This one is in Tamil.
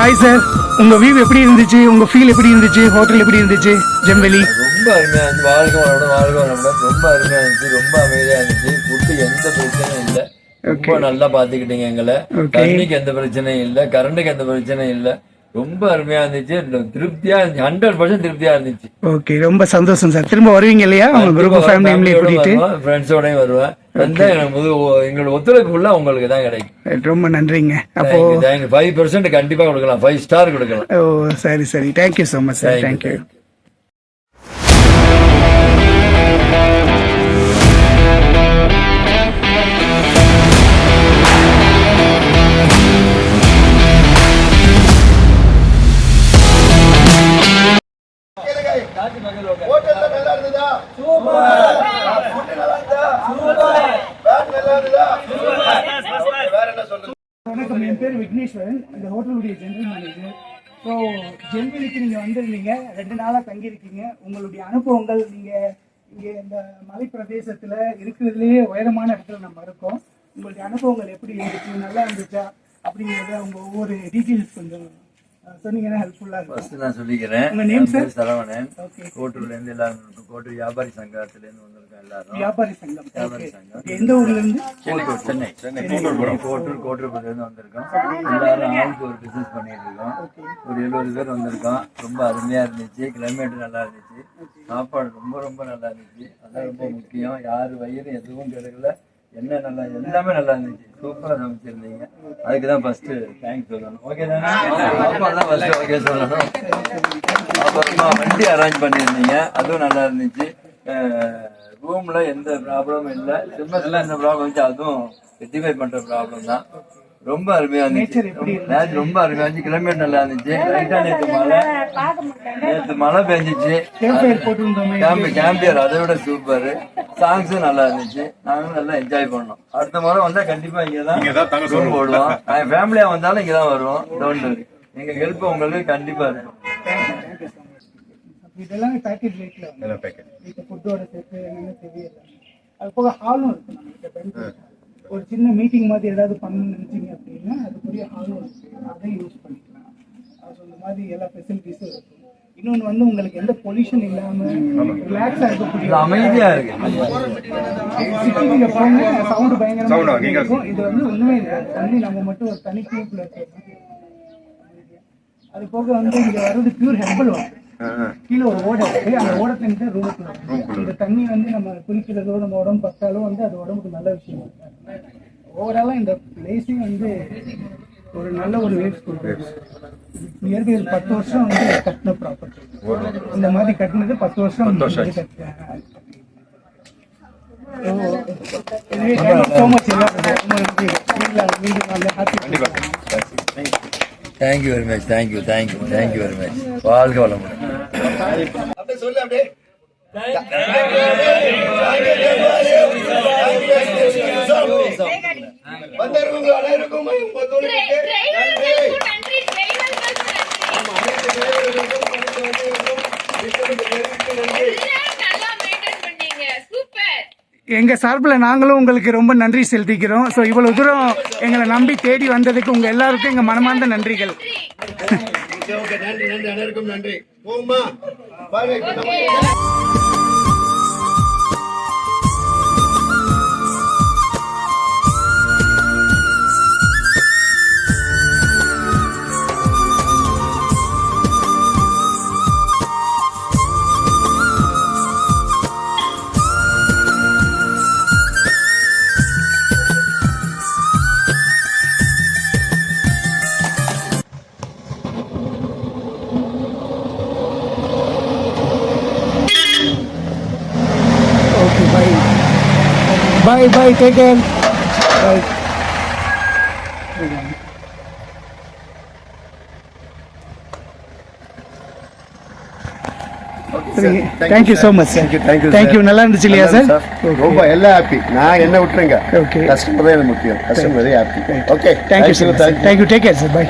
ஹாய் சார், உங்க வியூ எப்படி இருந்துச்சு? உங்க ஃபீல் எப்படி இருந்துச்சு? ஹோட்டல் எப்படி இருந்துச்சு? ஜெம்வெலி ரொம்ப அருமையா இருந்துச்சு. வாழ்க்கை ரொம்ப அருமையா இருந்துச்சு. ரொம்ப அமைதியா இருந்துச்சு. ஃபுட்டு எந்த பிரச்சனையும் இல்லை. ரொம்ப நல்லா பாத்துக்கிட்டீங்க எங்களை. தண்ணிக்கு எந்த பிரச்சனையும் இல்லை, கரண்ட்டுக்கு எந்த பிரச்சனையும் இல்லை. ரொம்ப அருமையா இருந்துச்சு. திருப்தியா இருந்துச்சு. 100% திருப்தியா இருந்துச்சு. ஓகே, ரொம்ப சந்தோஷம் சார். திரும்ப வருவீங்க இல்லையா? உங்க குரூப் ஃபேமிலியை கூட்டிட்டு? ஃப்ரெண்ட்ஸோடயும் வருவேன். எங்களோட ஒத்துழைப்பு ஃபுல்லா உங்களுக்கு தான் கிடைக்கும். ரொம்ப நன்றிங்க. அப்போ 5% கண்டிப்பா கொடுக்கலாம். 5 ஸ்டார் கொடுக்கலாம். ஓ சரி சரி, thank you so much sir. Thank you. வணக்கம், என் பேர் விக்னேஸ்வரன். இந்த ஹோட்டலுடைய ஜெனரல் மேனேஜர். ஸோ ஜென்வெளிக்கு நீங்கள் வந்திருந்தீங்க, 2 நாளாக தங்கியிருக்கீங்க. உங்களுடைய அனுபவங்கள், நீங்கள் இங்கே இந்த மலை பிரதேசத்தில் இருக்கிறதுலேயே உயரமான இடத்துல நம்ம இருக்கோம். உங்களுடைய அனுபவங்கள் எப்படி இருந்துச்சு? நல்லா இருந்துச்சா? அப்படிங்கிறத உங்கள் ஒவ்வொரு டீட்டெயில்ஸ் கொஞ்சம் சொன்னீங்கன்னா ஹெல்ப்ஃபுல்லாக இருக்கும். ஃபர்ஸ்ட் நான் சொல்லிக்கிறேன். உங்கள் நேம் சார்? சரவணன். கோட்டூர்லேருந்து எல்லாரும், கோட்டூர் வியாபாரி சங்கத்திலேருந்து வந்திருக்கோம் எல்லாரும். வியாபாரி சங்கம். எந்த ஊர்லேருந்து? சென்னை கோட்டூர்லேருந்து வந்திருக்கோம். எல்லாரும் ஆளுக்கு ஒரு பிசினஸ் பண்ணிட்டு இருக்கோம். ஒரு 70 பேர் வந்திருக்கோம். ரொம்ப அருமையா இருந்துச்சு. கிளைமேட் நல்லா இருந்துச்சு. சாப்பாடு ரொம்ப ரொம்ப நல்லா இருந்துச்சு. அதான் ரொம்ப முக்கியம். யாரு வயிறு எதுவும் கெடுக்கல. என்ன நல்லா, எல்லாமே நல்லா இருந்துச்சு. சூப்பரா சமைச்சிருந்தீங்க. அதுக்கு தான் ஃபர்ஸ்ட் தேங்க்ஸ் சொல்லணும். ஓகே தானே? சாப்பாடு ஃபர்ஸ்ட் ஓகே சொல்லணும். அப்புறமா வண்டி அரேஞ்ச் பண்ணியிருந்தீங்க, அதுவும் நல்லா இருந்துச்சு. ரூம்ல எந்த ப்ராப்ளமும் இல்லை. சிம்மஸ்ல எந்த ப்ராப்ளம் இருந்துச்சு, அதுவும் ரெக்டிஃபை பண்ற ப்ராப்ளம் தான். ரொம்ப அருமையா இருந்துச்சு. நேற்று ரொம்ப அருமையா இருந்துச்சு. கிளைமேட் நல்லா இருந்துச்சு. லைட்டா நேற்று மழை பெஞ்சிச்சு. கேம்பியர் அதை விட சூப்பர். சாங்ஸும் நல்லா இருந்துச்சு. நாங்களும் நல்லா என்ஜாய் பண்ணோம். அடுத்த முறை வந்தா கண்டிப்பா இங்கதான் ரூம் போடுவோம். ஃபேமிலியா வந்தாலும் இங்கதான் வருவோம். Don't worry. எங்க ஹெல்ப் உங்களுக்கு கண்டிப்பா இருக்கும். இதெல்லாம் பேக்கேஜ் ரேட்ல வந்து இப்போ ஃபுட்டோட சேர்த்து என்னென்ன தெரியல. அது போக ஹாலும் இருக்கு நம்மகிட்ட. ஒரு சின்ன மீட்டிங் மாதிரி ஏதாவது பண்ணணும்னு நினைச்சீங்க அப்படின்னா அதுக்குரிய ஹாலும் இருக்கு, அதையும் யூஸ் பண்ணிக்கலாம். அது இந்த மாதிரி எல்லா ஃபெசிலிட்டிஸும் இருக்கும். இன்னொன்று வந்து உங்களுக்கு எந்த பொல்யூஷன் இல்லாம ரிலாக்ஸா இருக்கக்கூடிய, அமைதியா இருக்கு. சிட்டிங்க போங்க, சவுண்ட் பயங்கரமா இருக்கும். இது வந்து ஒண்ணுமே இருக்காது. தண்ணி நம்ம மட்டும் ஒரு தனி கியூப்ல இருக்கிறது. அது போக வந்து இங்க வர்றது பியூர் ஹெர்பல் வாட்டர். கீழே ஒரு ஓடை இருக்கு. அந்த ஓடத்துல ரூமுக்குள்ள இந்த தண்ணி வந்து நம்ம குளிக்கிறதோ நம்ம உடம்பு பட்டாலும் வந்து அது உடம்புக்கு நல்ல விஷயம். ஓவராலா இந்த பிளேஸே வந்து ஒரு நல்ல ஒரு வேவ்ஸ் கொடுக்குது. நியர்பை 10 வருஷம் வந்து கட்டின ப்ராப்பர்ட்டி. இந்த மாதிரி கட்டினது 10 வருஷம். Thank you very much. Thank you very much. வாழ்க வளமுடன். எங்க சார்பில் நாங்களும் உங்களுக்கு ரொம்ப நன்றி செலுத்திக்கிறோம். ஸோ இவ்வளவு தூரம் எங்களை நம்பி தேடி வந்ததுக்கு உங்க எல்லாருக்கும் எங்க மனமார்ந்த நன்றிகள். நன்றி. Bye, take care. Bye. Thank you so much, sir. Thank you. நல்லா இருந்துச்சு இல்லையா சார்? ரொம்ப எல்லாம் ஹாப்பி. நான் என்ன விட்டுருங்க. கஸ்டமர் தான் எனக்கு முக்கியம். Customer very happy. Okay. Thank you, sir. Thank you. Take care, sir. Bye.